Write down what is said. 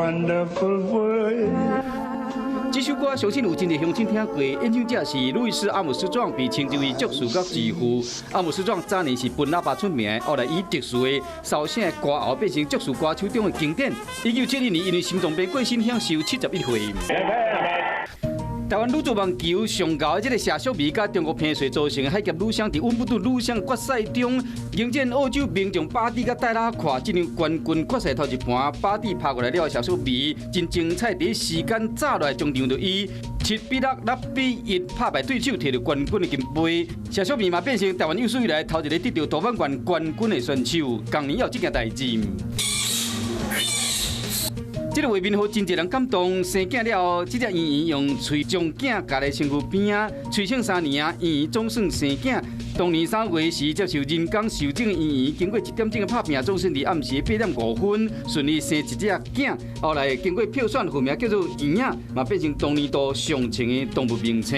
wonderful world. 这首歌相信有真侪乡亲听过，演唱者是路易斯·阿姆斯壮，被称之为作词家之父。阿姆斯壮早年是分喇叭出名，后来以特殊的烧声歌喉变成作词歌手中的经典。1972年因为心脏病过身，享受71岁。台湾女子网球上高的这个谢淑薇，甲中国萍水组成的海峡女双，伫温布顿女双决赛中迎战澳洲名将巴蒂甲戴拉胯。这场冠军决赛头一盘，巴蒂拍过来了，谢淑薇真精彩，第一时间炸落来，中场就以7-6、6-1拍败对手，摕到冠军的金杯。谢淑薇嘛变成台湾有史以来头一个得到大满贯冠军的选手，同年也有这件代志。这个画面让真侪人感动。生囝了后，这只圆圆用喙将囝夹在身躯边啊，催生3年啊，圆圆总算生囝。当年3月时接受人工受精的圆圆，经过1点钟的拍拼，总算伫暗时8点5分顺利生一只囝。后来经过票选，户名叫做圆圆，嘛变成当年度上乘的动物名称。